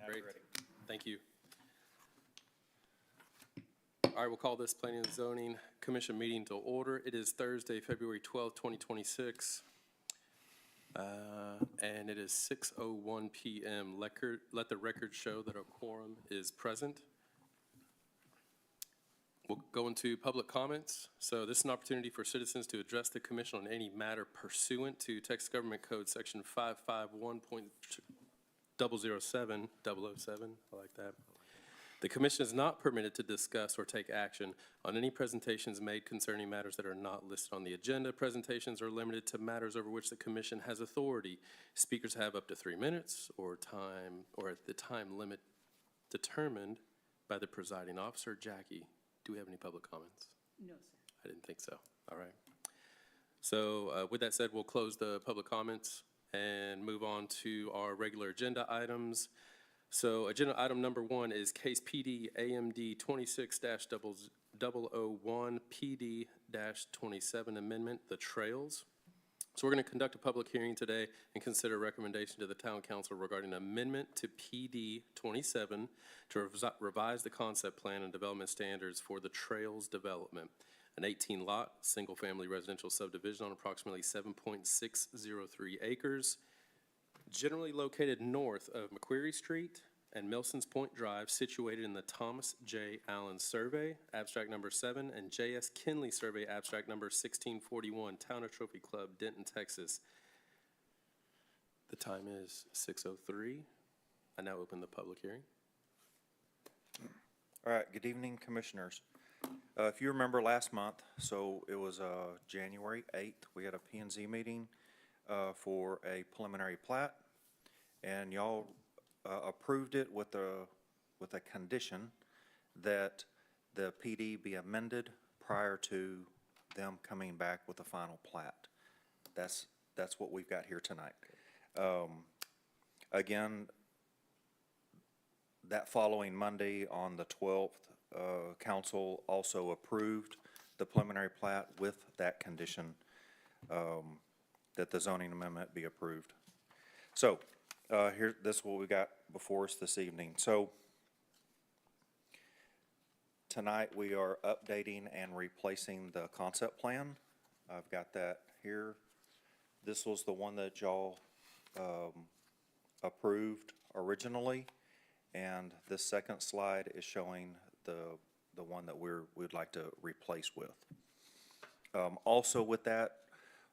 Great. Thank you. All right, we'll call this Planning and Zoning Commission meeting to order. It is Thursday, February 12th, 2026, and it is 6:01 p.m. Let the record show that a quorum is present. We'll go into public comments. So this is an opportunity for citizens to address the commission on any matter pursuant to Texas Government Code Section 551.007, I like that. The commission is not permitted to discuss or take action on any presentations made concerning matters that are not listed on the agenda. Presentations are limited to matters over which the commission has authority. Speakers have up to 3 minutes or at the time limit determined by the presiding officer. Jackie, do we have any public comments? No, sir. I didn't think so. All right. So with that said, we'll close the public comments and move on to our regular agenda items. So agenda item number 1 is case PD AMD 26-001 PD-27 amendment, the trails. So we're going to conduct a public hearing today and consider a recommendation to the town council regarding amendment to PD 27 to revise the concept plan and development standards for the trails development. An 18-lot, single-family residential subdivision on approximately 7.603 acres, generally located north of McQuarrie Street and Milsons Point Drive, situated in the Thomas J. Allen Survey, abstract number 7, and J.S. Kinley Survey, abstract number 1641, Town of Trophy Club, Denton, Texas. The time is 6:03. I now open the public hearing. All right, good evening, commissioners. If you remember last month, so it was January 8th, we had a P&Z meeting for a preliminary plat, and y'all approved it with a condition that the PD be amended prior to them coming back with a final plat. That's what we've got here tonight. Again, that following Monday on the 12th, council also approved the preliminary plat with that condition that the zoning amendment be approved. So this is what we got before us this evening. So tonight we are updating and replacing the concept plan. I've got that here. This was the one that y'all approved originally, and this second slide is showing the one that we'd like to replace with. Also with that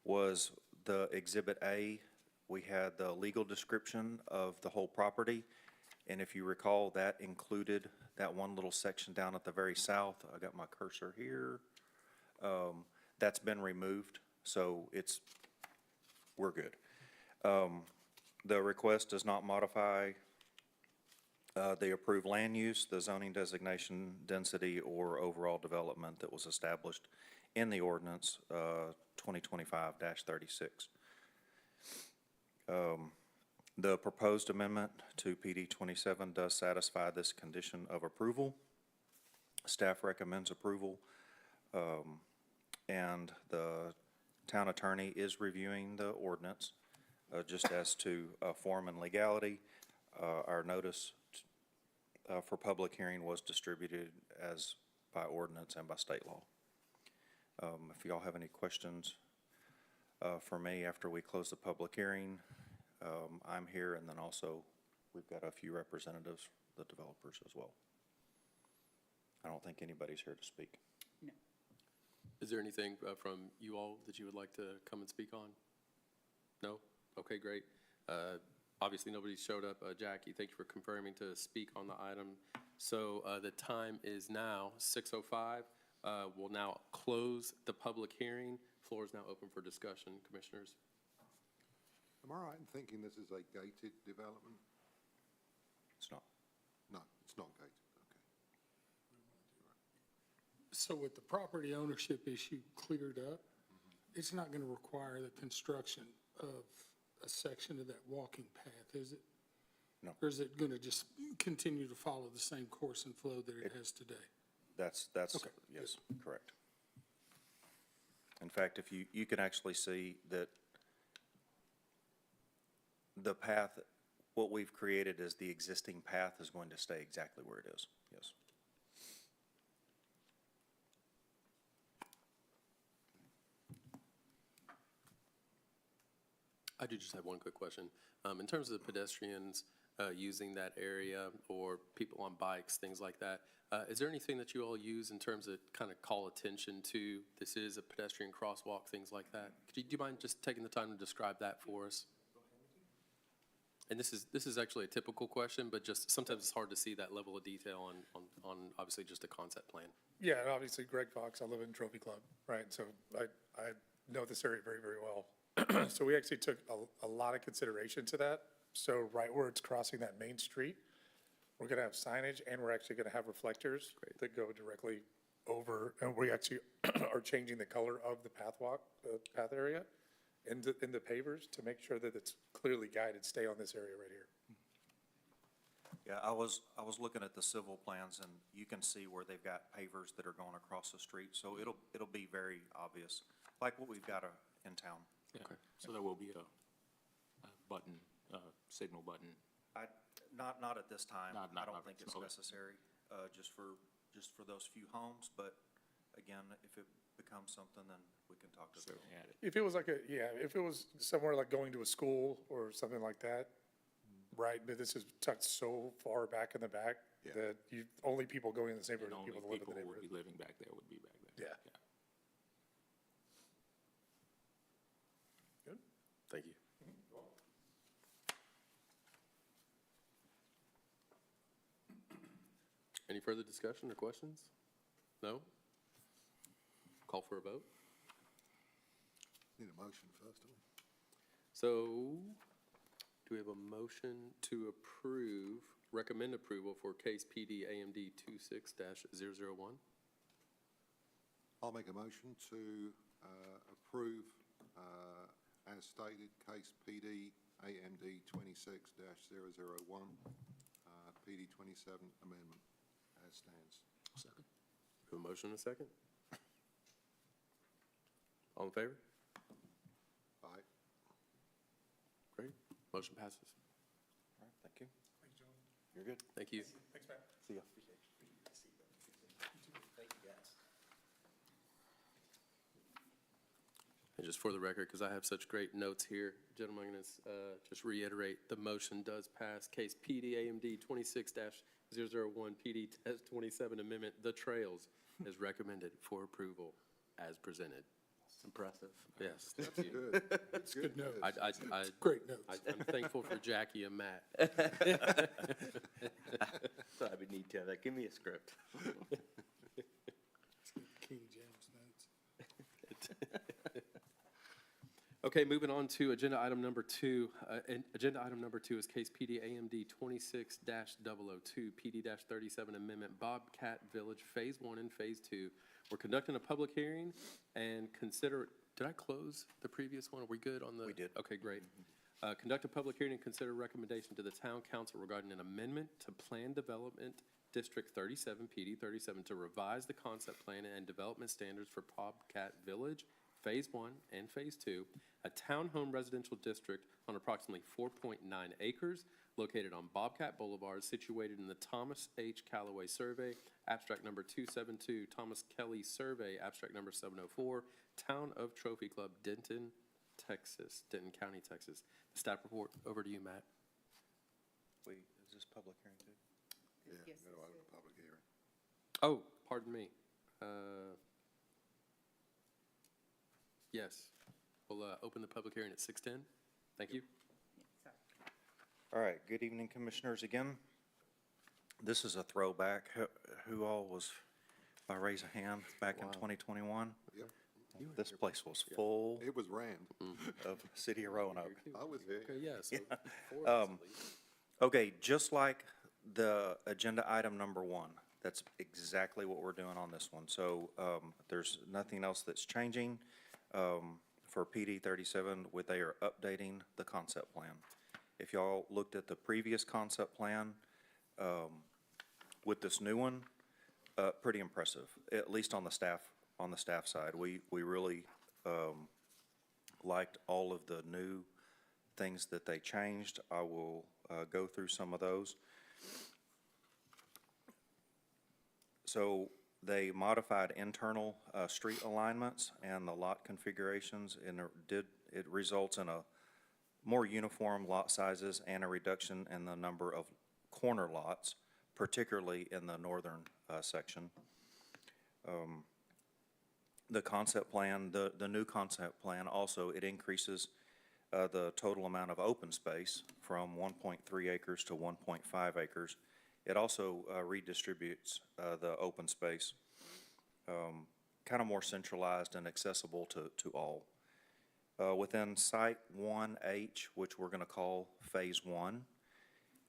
was the Exhibit A. We had the legal description of the whole property, and if you recall, that included that one little section down at the very south. I got my cursor here. That's been removed, so we're good. The request does not modify the approved land use, the zoning designation, density, or overall development that was established in the ordinance 2025-36. The proposed amendment to PD 27 does satisfy this condition of approval. Staff recommends approval, and the town attorney is reviewing the ordinance just as to form and legality. Our notice for public hearing was distributed as by ordinance and by state law. If y'all have any questions for me after we close the public hearing, I'm here, and then also we've got a few representatives, the developers as well. I don't think anybody's here to speak. No. Is there anything from you all that you would like to come and speak on? No? Okay, great. Obviously, nobody showed up. Jackie, thank you for confirming to speak on the item. So the time is now 6:05. We'll now close the public hearing. Floor is now open for discussion, commissioners. Am I right in thinking this is a gated development? It's not. No, it's not gated, okay. So with the property ownership issue cleared up, it's not going to require the construction of a section of that walking path, is it? No. Or is it going to just continue to follow the same course and flow that it has today? That's Okay. Yes, correct. In fact, if you can actually see that the path what we've created is the existing path is going to stay exactly where it is, yes. I do just have one quick question. In terms of the pedestrians using that area or people on bikes, things like that, is there anything that you all use in terms of kind of call attention to, this is a pedestrian crosswalk, things like that? Do you mind just taking the time to describe that for us? And this is actually a typical question, but just sometimes it's hard to see that level of detail on obviously just a concept plan. Yeah, and obviously Greg Fox, I live in Trophy Club, right? So I know this area very, very well. So we actually took a lot of consideration to that. So right where it's crossing that main street, we're gonna have signage and we're actually gonna have reflectors that go directly over, and we actually are changing the color of the path area in the pavers to make sure that it's clearly guided, stay on this area right here. Yeah, I was looking at the civil plans, and you can see where they've got pavers that are going across the street, so it'll be very obvious, like what we've got in town. Yeah, so there will be a button, signal button. Not at this time. Not I don't right think this it's moment. necessary, just for those few homes, but again, if it becomes something, then we can talk to them. Certainly add it. If it was like if it was somewhere like going to a school or something like that, right, but this is tucked so far back in the back Yeah. that only people going in the neighborhood And are only people that live in people the who would neighborhood. be living back there would be back there. Yeah. Good? Thank you. Any further discussion or questions? No? Call for a vote. Need a motion first of all. So, do we have a motion to recommend approval for case PD AMD 26-001? I'll make a motion to approve, as stated, case PD AMD 26-001, PD 27 amendment as stands. Second. We have a motion and a second? All in favor? Aye. Great. Motion passes. All right, thank you. You're good. Thank you. Thanks, Matt. See ya. And just for the record, because I have such great notes here, gentlemen, I'm going to just reiterate, the motion does pass. Case PD AMD 26-001, PD 27 Amendment, The Trails, is recommended for approval as presented. It's impressive. Yes, thank you. Good. It's good notes. Great notes. I'm thankful for Jackie and Matt. So I would need to have that. Give me a script. King James notes. Okay, moving on to agenda item number 2. Agenda item number 2 is case PD AMD 26-002, PD-37 Amendment, Bobcat Village, Phase 1 and Phase 2. We're conducting a public hearing and consider, did I close the previous one? Are we good on the? We did. Okay, great. Conduct a public hearing and consider recommendation to the town council regarding an amendment to Plan Development District 37, PD 37, to revise the concept plan and development standards for Bobcat Village, Phase 1 and Phase 2, a townhome residential district on approximately 4.9 acres located on Bobcat Boulevard, situated in the Thomas H. Callaway Survey, abstract number 272, Thomas Kelly Survey, abstract number 704, Town of Trophy Club, Denton, Texas, Denton County, Texas. The staff report, over to you, Matt. Wait, is this public hearing too? Yeah, Yes, go to this open is. public hearing. Oh, pardon me. Yes, we'll open the public hearing at 6:10. Thank you. Sorry. All right, good evening, Commissioners, again. This is a throwback. Who all was, if I raise a hand, back in 2021? Yep, This place was full it was rammed. of City of Roanoke. I was here. Okay, yeah, so four of us at least. Okay, just like the agenda item number 1, that's exactly what we're doing on this one. So there's nothing else that's changing for PD 37, where they are updating the concept plan. If y'all looked at the previous concept plan with this new one, pretty impressive, at least on the staff side. We really liked all of the new things that they changed. I will go through some of those. So they modified internal street alignments and the lot configurations, and it results in a more uniform lot sizes and a reduction in the number of corner lots, particularly in the northern section. The concept plan, the new concept plan also, it increases the total amount of open space from 1.3 acres to 1.5 acres. It also redistributes the open space, kind of more centralized and accessible to all. Within Site 1H, which we're going to call Phase 1,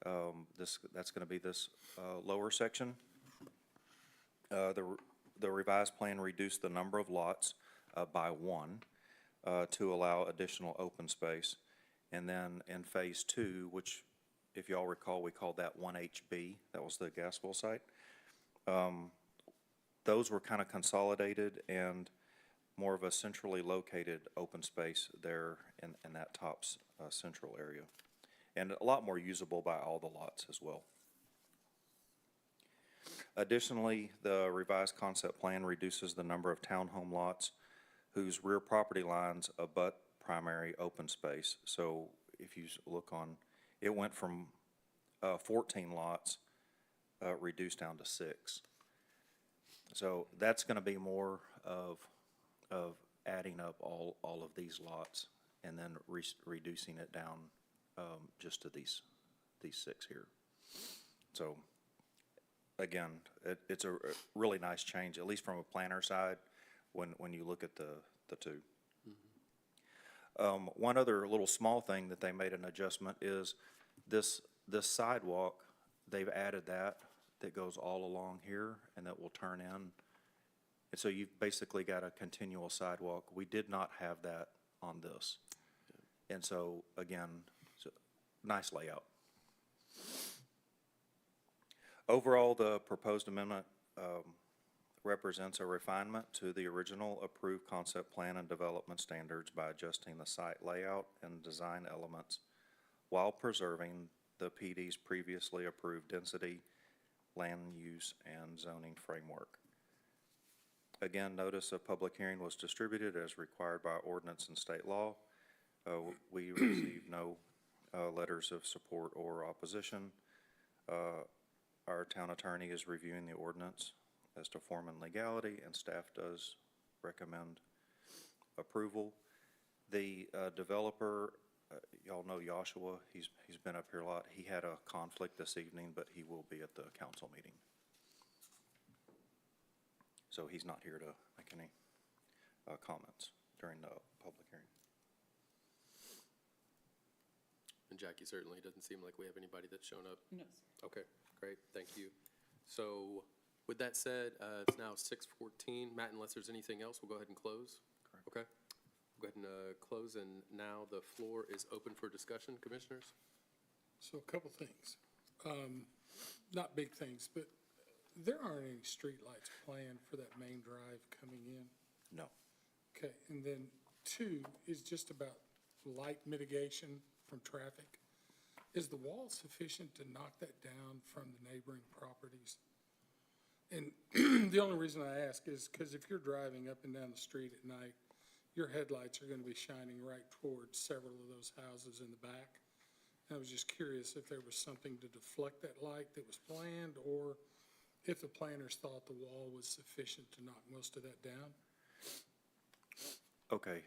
that's going to be this lower section. The revised plan reduced the number of lots by 1 to allow additional open space. And then in Phase 2, which, if y'all recall, we called that 1HB, that was the Gasville site. Those were kind of consolidated and more of a centrally located open space there in that top central area. And a lot more usable by all the lots as well. Additionally, the revised concept plan reduces the number of townhome lots whose rear property lines abut primary open space. So if you look on, it went from 14 lots reduced down to 6. So that's going to be more of adding up all of these lots and then reducing it down just to these 6 here. So again, it's a really nice change, at least from a planner side, when you look at the two. One other little small thing that they made an adjustment is this sidewalk, they've added that goes all along here and that will turn in. And so you've basically got a continual sidewalk. We did not have that on this. And so, again, it's a nice layout. Overall, the proposed amendment represents a refinement to the original approved concept plan and development standards by adjusting the site layout and design elements while preserving the PD's previously approved density, land use, and zoning framework. Again, notice of public hearing was distributed as required by ordinance and state law. We received no letters of support or opposition. Our town attorney is reviewing the ordinance as to form and legality, and staff does recommend approval. The developer, y'all know Joshua, he's been up here a lot. He had a conflict this evening, but he will be at the council meeting. So he's not here to make any comments during the public hearing. And Jackie, certainly doesn't seem like we have anybody that's shown up. No, sir. Okay, great, thank you. So with that said, it's now 6:14. Matt, unless there's anything else, we'll go ahead and close. Correct. Okay, we'll go ahead and close, and now the floor is open for discussion, commissioners. So a couple things, not big things, but there aren't any streetlights planned for that main drive coming in. No. Okay, and then 2 is just about light mitigation from traffic. Is the wall sufficient to knock that down from the neighboring properties? And the only reason I ask is because if you're driving up and down the street at night, your headlights are going to be shining right towards several of those houses in the back. And I was just curious if there was something to deflect that light that was planned, or if the planners thought the wall was sufficient to knock most of that down. Okay.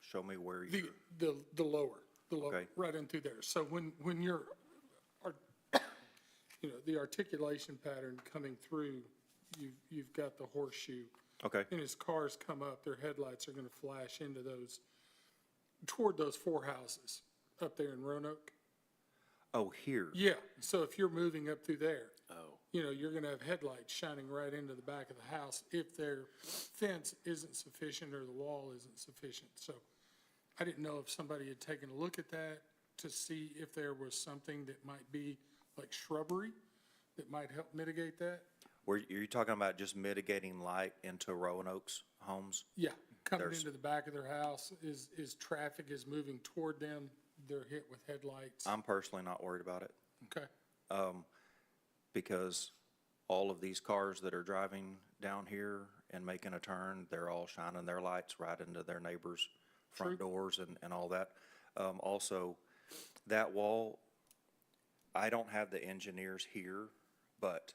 Show me where you. The lower, Okay. right in through there. So when you're, the articulation pattern coming through, you've got the horseshoe. Okay. And as cars come up, their headlights are gonna flash into toward those 4 houses up there in Roanoke. Oh, here. Yeah, so if you're moving up through there, Oh. you're gonna have headlights shining right into the back of the house if their fence isn't sufficient or the wall isn't sufficient. So I didn't know if somebody had taken a look at that to see if there was something that might be like shrubbery that might help mitigate that. You're talking about just mitigating light into Roanoke's homes? Yeah, coming There's- into the back of their house, is traffic is moving toward them, they're hit with headlights? I'm personally not worried about it, Okay, because all of these cars that are driving down here and making a turn, they're all shining their lights right into their neighbors' front doors and all that. Also, that wall, I don't have the engineers here, but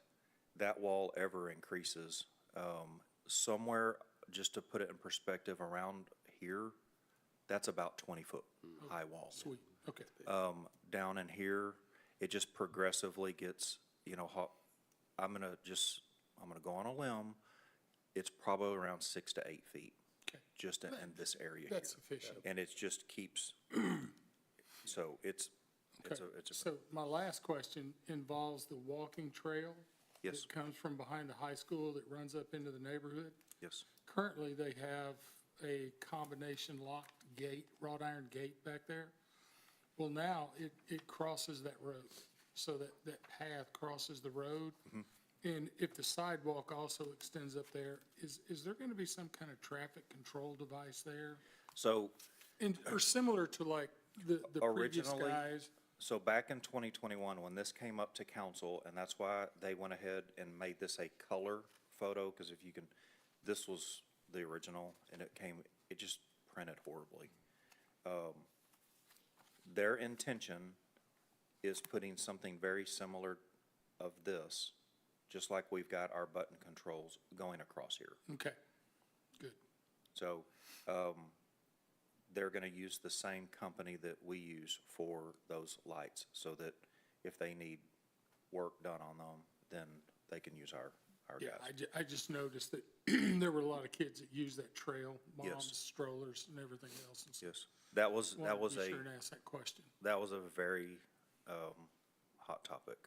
that wall ever increases. Somewhere, just to put it in perspective, around here, that's about 20-foot high wall. sweet, okay. Down in here, it just progressively gets, I'm gonna go on a limb. It's probably around 6 to 8 feet, Okay. just in this area here. That's sufficient. And it just keeps, so it's Okay, a, so my last question involves the walking trail. Yes. That comes from behind the high school that runs up into the neighborhood. yes, Currently, they have a combination locked gate, wrought iron gate back there. Well, now it crosses that road, so that path crosses the road. And if the sidewalk also extends up there, is there gonna be some kind of traffic control device there? so, And, or similar to like the previous Originally- guys? so back in 2021, when this came up to council, and that's why they went ahead and made this a color photo, because if you can, this was the original, and it just printed horribly. Their intention is putting something very similar of this, just like we've got our button controls going across here. Okay, good. So, they're gonna use the same company that we use for those lights, so that if they need work done on them, then they can use our Yeah, guys. I just noticed that there were a lot of kids that use that trail, moms, Yes. strollers and everything else. And so Yes, that was wanted to be a, sure and ask that question. that was a very, hot topic,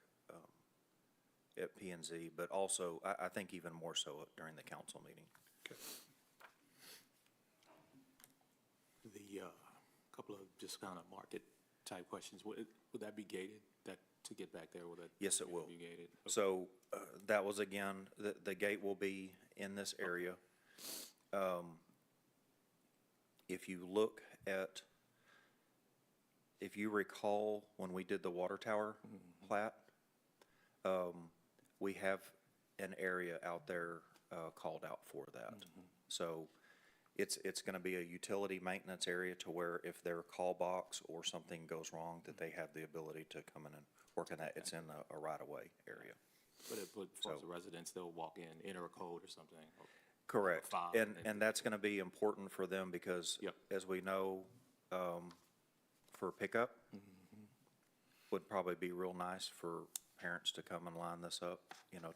at P and Z, but also, I think even more so during the council meeting. Okay. The, couple of just kind of market type questions, would that be gated, that, to get back there, will that? Yes, it will. Be gated? Okay. So, that was again, the gate will be in this area. If you look at, if you recall, when we did the water tower plat, we have an area out there, called out for that. So, it's gonna be a utility maintenance area to where if their call box or something goes wrong, that they have the ability to come in and work on that. It's in a right-of-way area. But for the residents, they'll walk in, enter a code or something? or- Correct. File, And that's gonna be important for them because, Yep. as we know, for pickup, would probably be real nice for parents to come and line this up,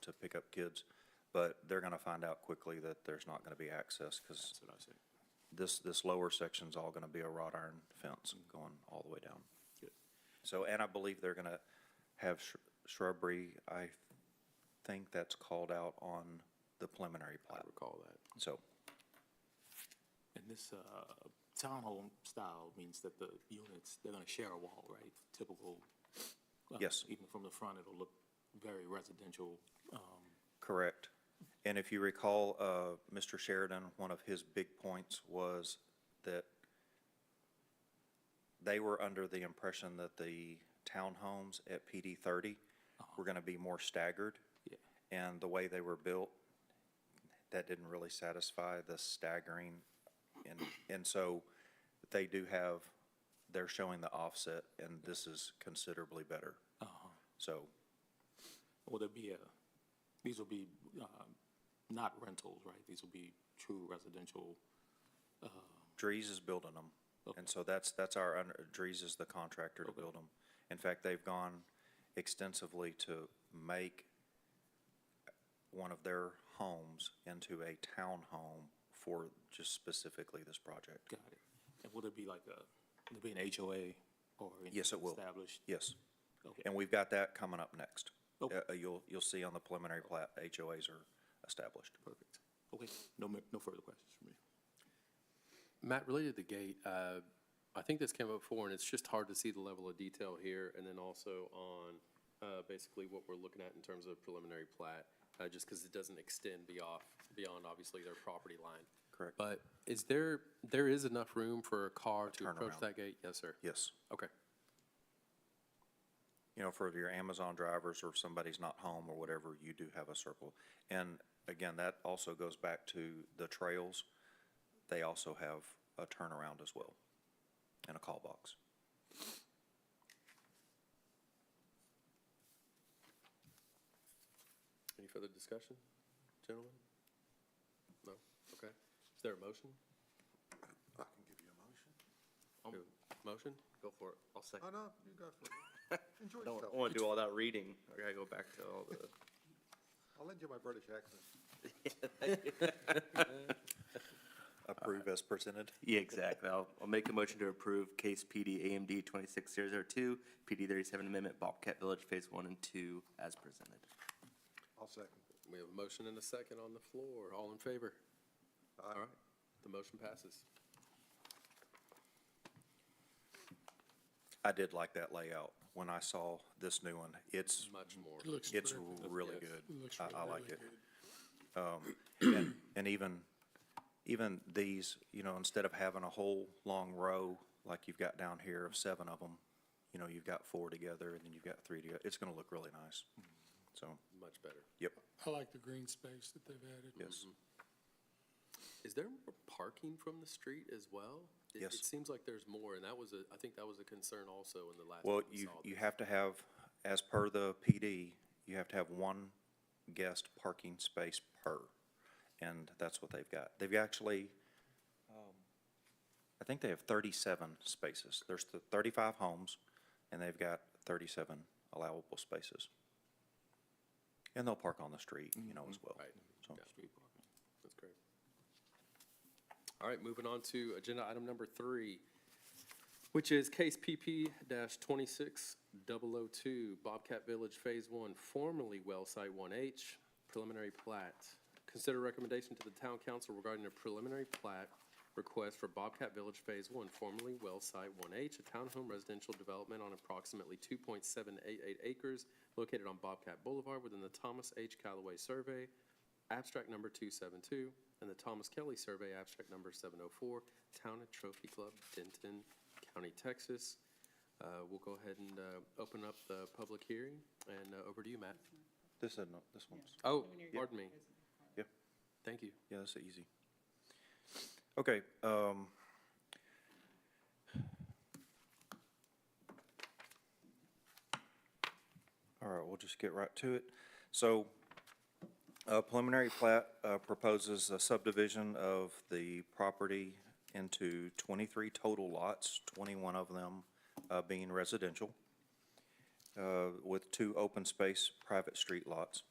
to pick up kids. But they're gonna find out quickly that there's not gonna be access, because That's what I said. this lower section's all gonna be a wrought iron fence going all the way down. Good. So, and I believe they're gonna have shrubbery. I think that's called out on the preliminary I plat. recall that. So, And this, townhome style means that the units, they're gonna share a wall, right? Typical. Yes. Even from the front, it'll look very residential. correct. And if you recall, Mr. Sheridan, one of his big points was that they were under the impression that the townhomes at PD 30 were gonna be more staggered. Yeah. And the way they were built, that didn't really satisfy the staggering. And so they do have, they're showing the offset, and this is considerably better. So, Will there be these will be, not rentals, right? These will be true residential. Drees is building them. And so that's Drees is the contractor to build them. In fact, they've gone extensively to make one of their homes into a townhome for just specifically this project. Got it. And will there be like will there be an HOA or? Yes, it will. Established? Yes. Okay. And we've got that coming up next. Okay. You'll see on the preliminary plat, HOAs are established. Perfect. Okay, no further questions for me. Matt, related to the gate, I think this came up before, and it's just hard to see the level of detail here, and then also on basically what we're looking at in terms of preliminary plat, just because it doesn't extend beyond obviously their property line. correct. But there is enough room for a car to approach Turnaround. that gate? Yes, sir. Yes. Okay. You know, for your Amazon drivers, or if somebody's not home or whatever, you do have a circle. And again, that also goes back to the trails. They also have a turnaround as well, and a call box. Any further discussion, gentlemen? No? Okay. Is there a motion? I can give you a motion. Motion? Go for it. I'll second. Oh, no, you go for it. Enjoy I don't yourself. want to do all that reading. I gotta go back to all the. I'll lend you my British accent. Approve as presented. Yeah, exactly. I'll make a motion to approve case PD AMD 26002, PD 37 Amendment, Bobcat Village Phase 1 and 2 as presented. I'll second. We have a motion and a second on the floor. All in favor? All right. The motion passes. I did like that layout. When I saw this new one, it's, Much more. It looks it's terrific. really Yes. good. It looks I like really it. And even these, you know, instead of having a whole long row like you've got down here of 7 of them, you know, you've got 4 together and then you've got 3 together. It's gonna look really nice. So, Much better. yep, I like the green space that they've added. yes. Is there more parking from the street as well? Yes. It seems like there's more, and I think that was a concern also in the last. Well, time we saw you this. have to have, as per the PD, you have to have 1 guest parking space per, and that's what they've got. They've actually, I think they have 37 spaces. There's 35 homes, and they've got 37 allowable spaces. And they'll park on the street, you know, as well. Right. So, Yeah. That's great. All right, moving on to agenda item number 3, which is case PP-26002, Bobcat Village Phase 1, formerly Well Site 1H, preliminary plat. Consider recommendation to the town council regarding a preliminary plat request for Bobcat Village Phase 1, formerly Well Site 1H, a townhome residential development on approximately 2.788 acres located on Bobcat Boulevard within the Thomas H. Callaway Survey, abstract number 272, and the Thomas Kelly Survey, abstract number 704, Town of Trophy Club, Denton County, Texas. We'll go ahead and open up the public hearing, and over to you, Matt. this one's, Oh, pardon me. yeah. Thank you. Yeah, that's easy. Okay, all right, we'll just get right to it. So, preliminary plat proposes a subdivision of the property into 23 total lots, 21 of them being residential, with 2 open space private street lots.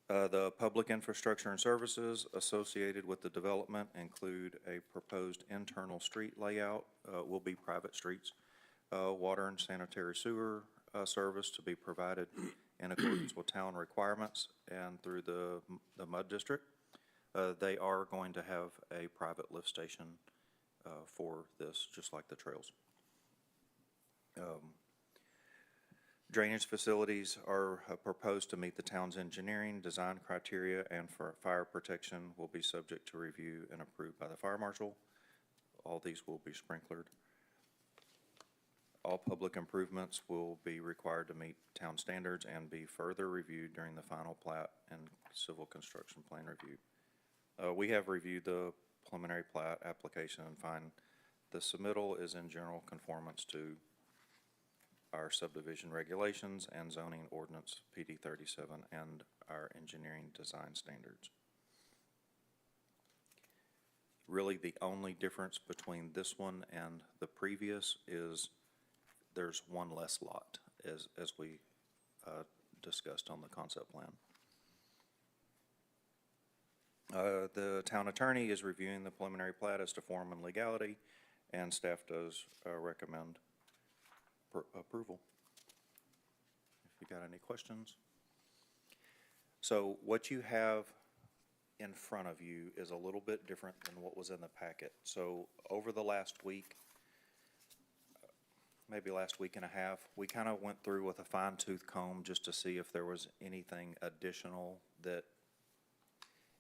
The public infrastructure and services associated with the development include a proposed internal street layout, will be private streets, water and sanitary sewer service to be provided in accordance with town requirements and through the MUD district. They are going to have a private lift station for this, just like the trails. Drainage facilities are proposed to meet the town's engineering, design criteria, and for fire protection will be subject to review and approved by the fire marshal. All these will be sprinklered. All public improvements will be required to meet town standards and be further reviewed during the final plat and civil construction plan review. We have reviewed the preliminary plat application and find the submittal is in general conformance to our subdivision regulations and zoning ordinance PD 37 and our engineering design standards. Really, the only difference between this one and the previous is there's 1 less lot, as we discussed on the concept plan. The town attorney is reviewing the preliminary plat as to form and legality, and staff does recommend approval. If you got any questions. So what you have in front of you is a little bit different than what was in the packet. So over the last week, maybe last week and a half, we kind of went through with a fine-tooth comb just to see if there was anything additional that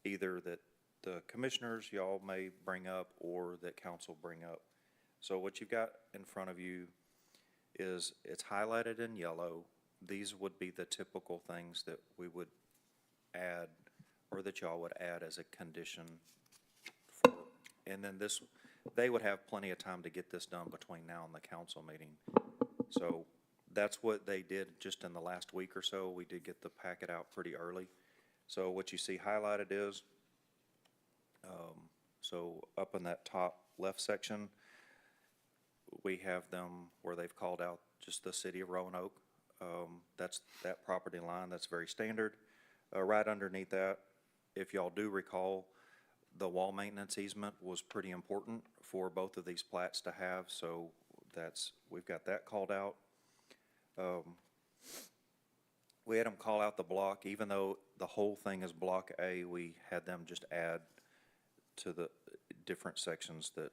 either that the commissioners, y'all may bring up or that council bring up. So what you've got in front of you is, it's highlighted in yellow. These would be the typical things that we would add, or that y'all would add as a condition for, and then this, they would have plenty of time to get this done between now and the council meeting. So that's what they did just in the last week or so. We did get the packet out pretty early. So what you see highlighted is, so up in that top left section, we have them where they've called out just the city of Roanoke. That's that property line, that's very standard. Right underneath that, if y'all do recall, the wall maintenance easement was pretty important for both of these plats to have, so we've got that called out. We had them call out the block, even though the whole thing is Block A, we had them just add to the different sections that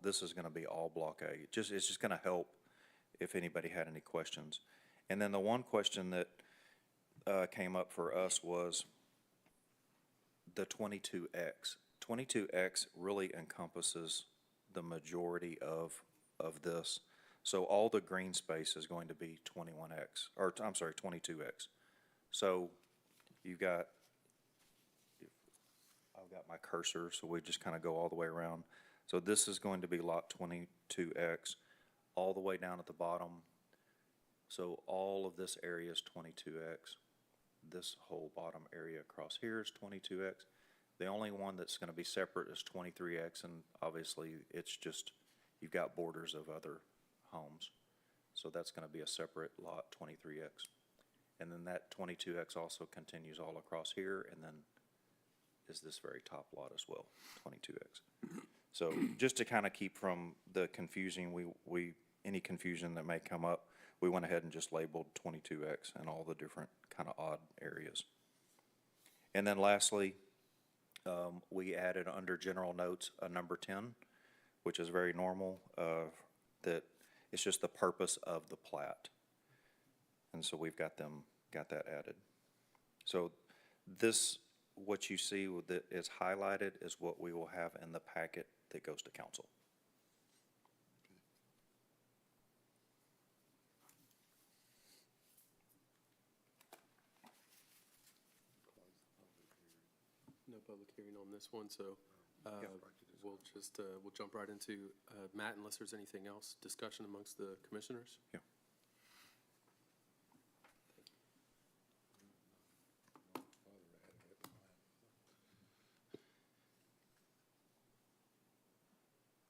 this is gonna be all Block A. It's just gonna help if anybody had any questions. And then the one question that came up for us was the 22X. 22X really encompasses the majority of this. So all the green space is going to be 21X, or I'm sorry, 22X. So you've got, I've got my cursor, so we just kind of go all the way around. So this is going to be lot 22X, all the way down at the bottom. So all of this area is 22X. This whole bottom area across here is 22X. The only one that's going to be separate is 23X, and obviously it's just, you've got borders of other homes. So that's going to be a separate lot, 23X. And then that 22X also continues all across here, and then is this very top lot as well, 22X. So just to kind of keep from the confusion, any confusion that may come up, we went ahead and just labeled 22X and all the different kind of odd areas. And then lastly, we added under general notes a number 10, which is very normal, that it's just the purpose of the plat. And so we've got that added. So this, what you see that is highlighted is what we will have in the packet that goes to council. No public hearing on this one, so we'll jump right into Matt, unless there's anything else, discussion amongst the commissioners? Yeah.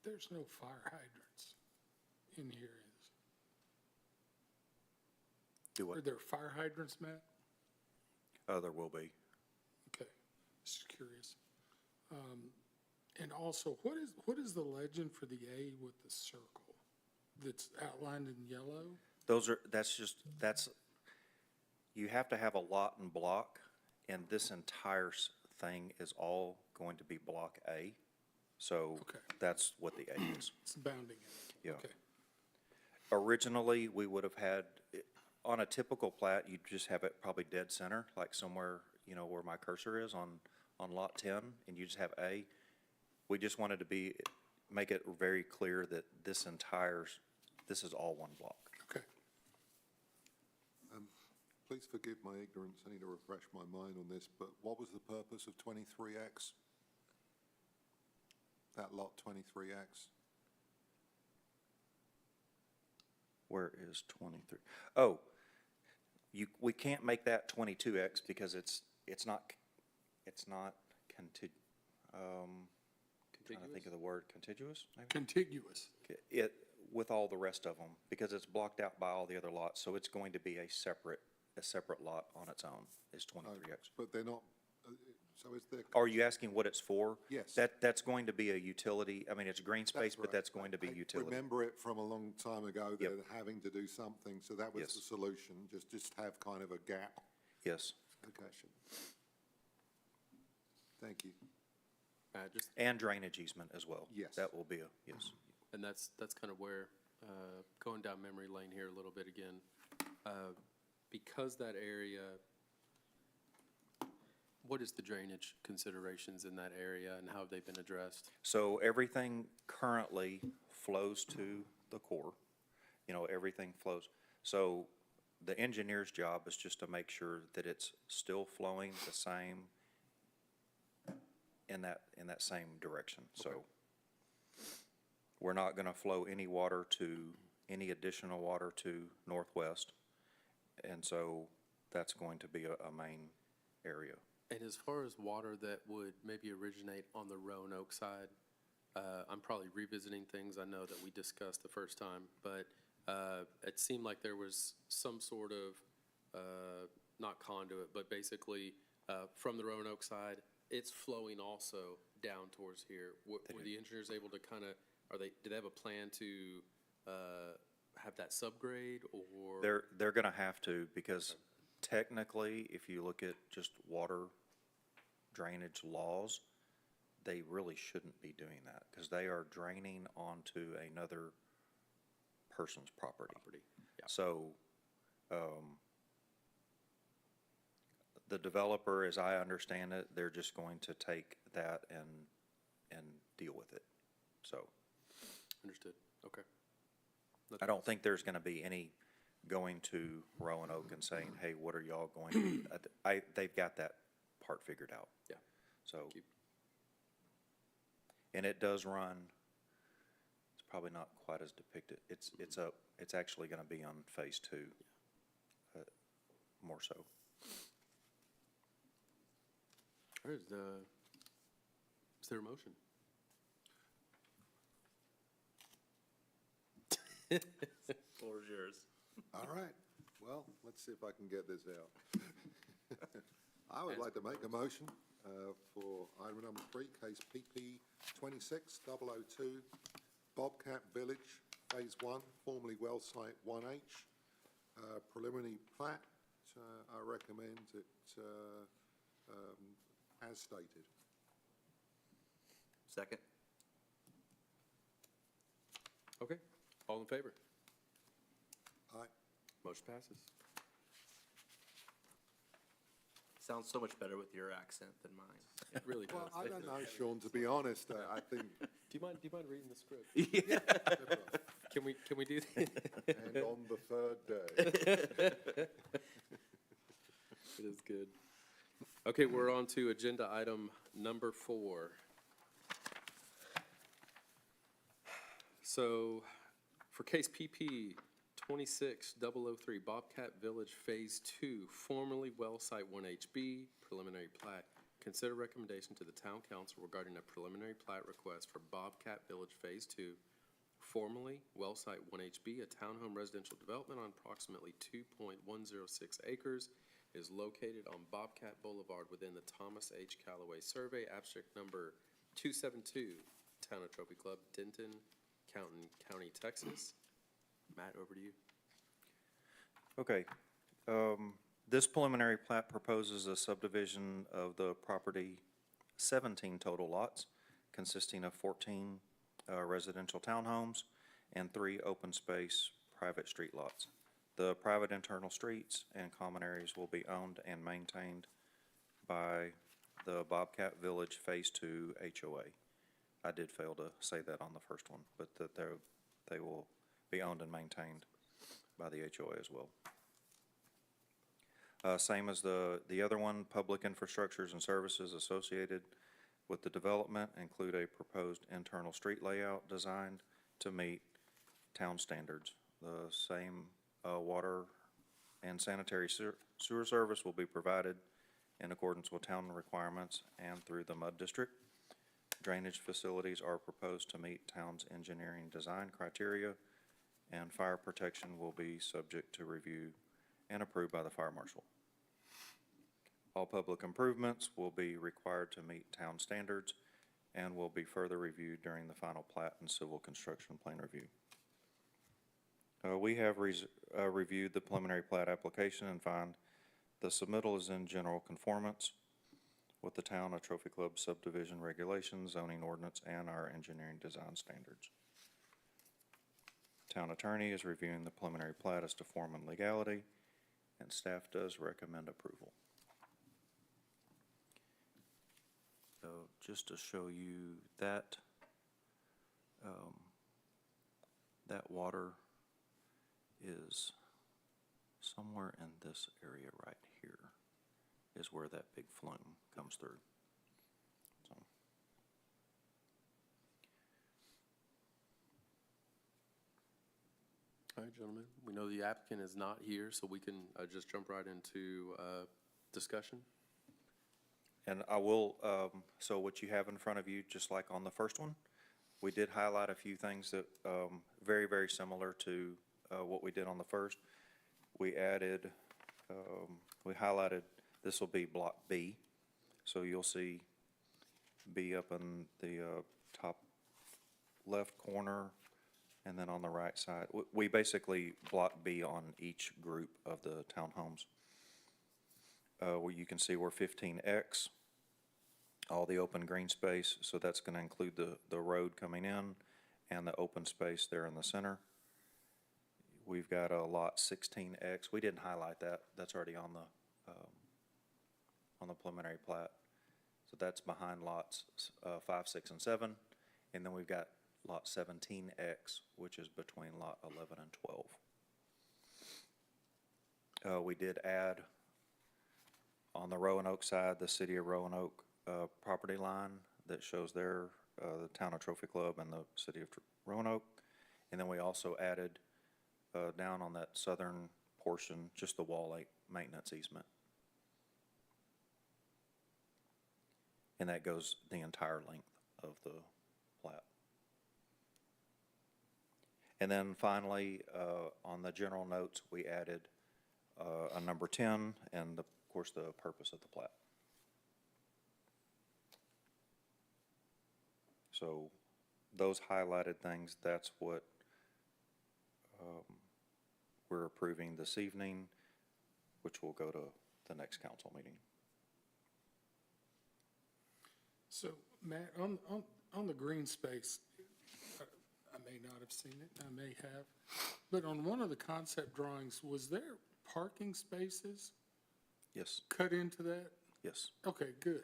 There's no fire hydrants in here. Do Are what? there fire hydrants, Matt? There will be. Okay, just curious. And also, what is the legend for the A with the circle that's outlined in yellow? You have to have a lot and block, and this entire thing is all going to be Block A. So Okay. that's what the A is. It's bounding it. Yeah. Okay. Originally, we would have had, on a typical plat, you'd just have it probably dead center, like somewhere, where my cursor is on lot 10, and you just have A. We just wanted to make it very clear that this is all one block. Okay. Please forgive my ignorance, I need to refresh my mind on this, but what was the purpose of 23X? That lot 23X? Where is 23? Oh, we can't make that 22X because it's not trying to think of the word, contiguous, maybe? Contiguous. With all the rest of them, because it's blocked out by all the other lots, so it's going to be a separate lot on its own, is 23X. But they're not, so is there? Are you asking what it's for? Yes. That's going to be a utility, I mean, it's green space, but right. that's going to be I utility. remember it from a long time ago, Yep. they're having to do something, so that was Yes. the solution, just have kind of a gap. Yes, Location. Thank you. and drainage easement as well. Yes. That will be yes. And that's kind of where, going down memory lane here a little bit again, because that area, what is the drainage considerations in that area, and how have they been addressed? So everything currently flows to the core. You know, everything flows. So the engineer's job is just to make sure that it's still flowing the same in that same direction. So we're not gonna flow any additional water to northwest. And so that's going to be a main area. And as far as water that would maybe originate on the Roanoke side, I'm probably revisiting things I know that we discussed the first time, but it seemed like there was some sort of, not conduit, but basically from the Roanoke side, it's flowing also down towards here. Were the engineers able to kind of, do they have a plan to have that subgrade, or? They're gonna have to, because technically, if you look at just water drainage laws, they really shouldn't be doing that, because they are draining onto another person's property. Yeah. So, the developer, as I understand it, they're just going to take that and deal with it. So, Understood, okay. I don't think there's gonna be any going to Roanoke and saying, hey, what are y'all going to do? They've got that part figured out. Yeah. So, Thank you. and it does run, it's probably not quite as depicted. It's actually gonna be on phase 2, more so. All right, is there a motion? Floor is yours. All right, well, let's see if I can get this out. I would like to make a motion for item number 3, case PP 26002, Bobcat Village, Phase 1, formerly Well Site 1H, preliminary plat. I recommend it as stated. Second. Okay, all in favor? Aye. Motion passes. Sounds so much better with your accent than mine. It really does. Well, I don't know, Sean, to be honest, I think, Do you mind reading the script? Can we do that? and on the third day. It is good. Okay, we're on to agenda item number 4. So, for case PP 26003, Bobcat Village Phase 2, formerly Well Site 1HB, preliminary plat. Consider recommendation to the town council regarding a preliminary plat request for Bobcat Village Phase 2, formerly Well Site 1HB, a townhome residential development on approximately 2.106 acres, is located on Bobcat Boulevard within the Thomas H. Callaway Survey, abstract number 272, Town of Trophy Club, Denton, County, Texas. Matt, over to you. Okay, this preliminary plat proposes a subdivision of the property, 17 total lots, consisting of 14 residential townhomes and 3 open space private street lots. The private internal streets and common areas will be owned and maintained by the Bobcat Village Phase 2 HOA. I did fail to say that on the first one, but that they will be owned and maintained by the HOA as well. Same as the other one, public infrastructures and services associated with the development include a proposed internal street layout designed to meet town standards. The same water and sanitary sewer service will be provided in accordance with town requirements and through the MUD district. Drainage facilities are proposed to meet town's engineering design criteria, and fire protection will be subject to review and approved by the fire marshal. All public improvements will be required to meet town standards and will be further reviewed during the final plat and civil construction plan review. We have reviewed the preliminary plat application and find the submittal is in general conformance with the Town of Trophy Club subdivision regulations, zoning ordinance, and our engineering design standards. Town attorney is reviewing the preliminary plat as to form and legality, and staff does recommend approval. just to show you that, that water is somewhere in this area right here is where that big flume comes through. So, All right, gentlemen, we know the applicant is not here, so we can just jump right into discussion. and I will, so what you have in front of you, just like on the first one, we did highlight a few things that, very, very similar to what we did on the first. We added, we highlighted, this will be Block B. So you'll see B up in the top left corner, and then on the right side. We basically block B on each group of the townhomes. Where you can see we're 15X, all the open green space, so that's going to include the road coming in and the open space there in the center. We've got a lot 16X. We didn't highlight that. That's already on the preliminary plat. So that's behind lots 5, 6, and 7. And then we've got lot 17X, which is between lot 11 and 12. We did add on the Roanoke side, the city of Roanoke property line that shows there, the town of Trophy Club and the city of Roanoke. And then we also added down on that southern portion, just the wall maintenance easement. And that goes the entire length of the plat. And then finally, on the general notes, we added a number 10 and, of course, the purpose of the plat. So those highlighted things, that's what we're approving this evening, which will go to the next council meeting. So, Matt, on the green space, I may not have seen it, I may have, but on one of the concept drawings, was there parking spaces Yes, cut into that? yes. Okay, good.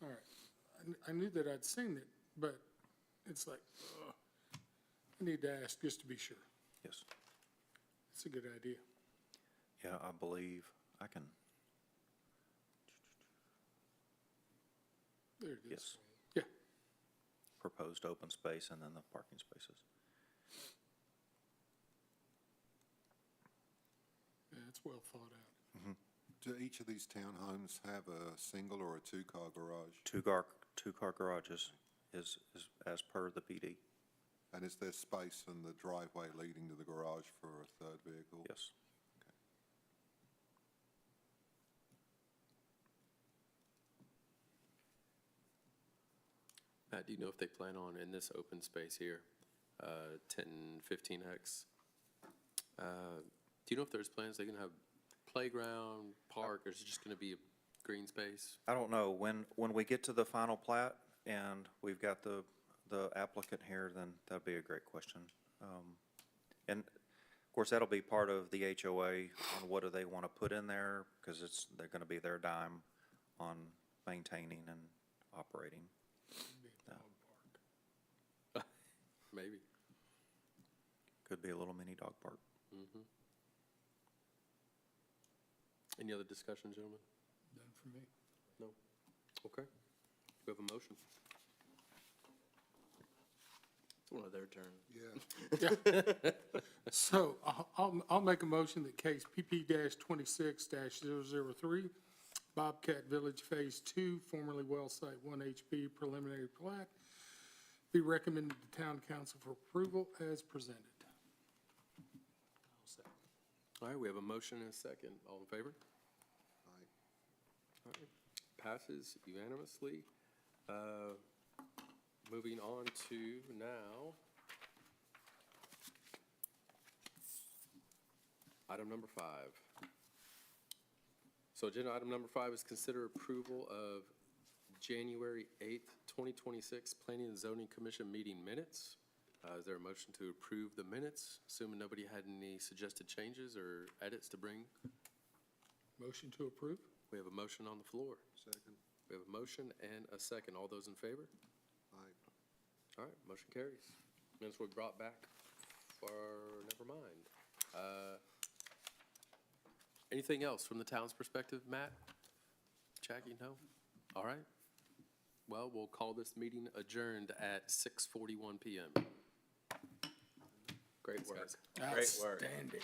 All right. I knew that I'd seen it, but it's like, I need to ask just to be sure. Yes. It's a good idea. Yeah, I believe I can, There it is. yes, Yeah, proposed open space and then the parking spaces. yeah, it's well thought out. Do each of these townhomes have a single or a two-car garage? Two-car garages is as per the PD. And is there space in the driveway leading to the garage for a third vehicle? Yes. Matt, do you know if they plan on, in this open space here, 10, 15X, do you know if there's plans they're going to have playground, park, or is it just going to be a green space? I don't know, when we get to the final plat and we've got the applicant here, then that'd be a great question. And of course, that'll be part of the HOA on what do they want to put in there, because they're going to be their dime on maintaining and operating. Be a dog park. Maybe. Could be a little mini dog park. Any other discussion, gentlemen? Done for me. No? Okay. We have a motion. It's one of their turns. Yeah. So I'll make a motion that case PP-26-003, Bobcat Village Phase 2, formerly Well Site 1 HB preliminary plat, be recommended to town council for approval as presented. All right, we have a motion and a second. All in favor? Aye. All right, passes unanimously. Moving on to now, item number 5. So agenda item number 5 is consider approval of January 8th, 2026 Planning and Zoning Commission meeting minutes. Is there a motion to approve the minutes, assuming nobody had any suggested changes or edits to bring? Motion to approve? We have a motion on the floor. Second. We have a motion and a second. All those in favor? Aye. All right, motion carries. Minutes will be brought back for, never mind. Anything else from the town's perspective, Matt? Jackie, no? All right. Well, we'll call this meeting adjourned at 6:41 PM. Great work. Outstanding.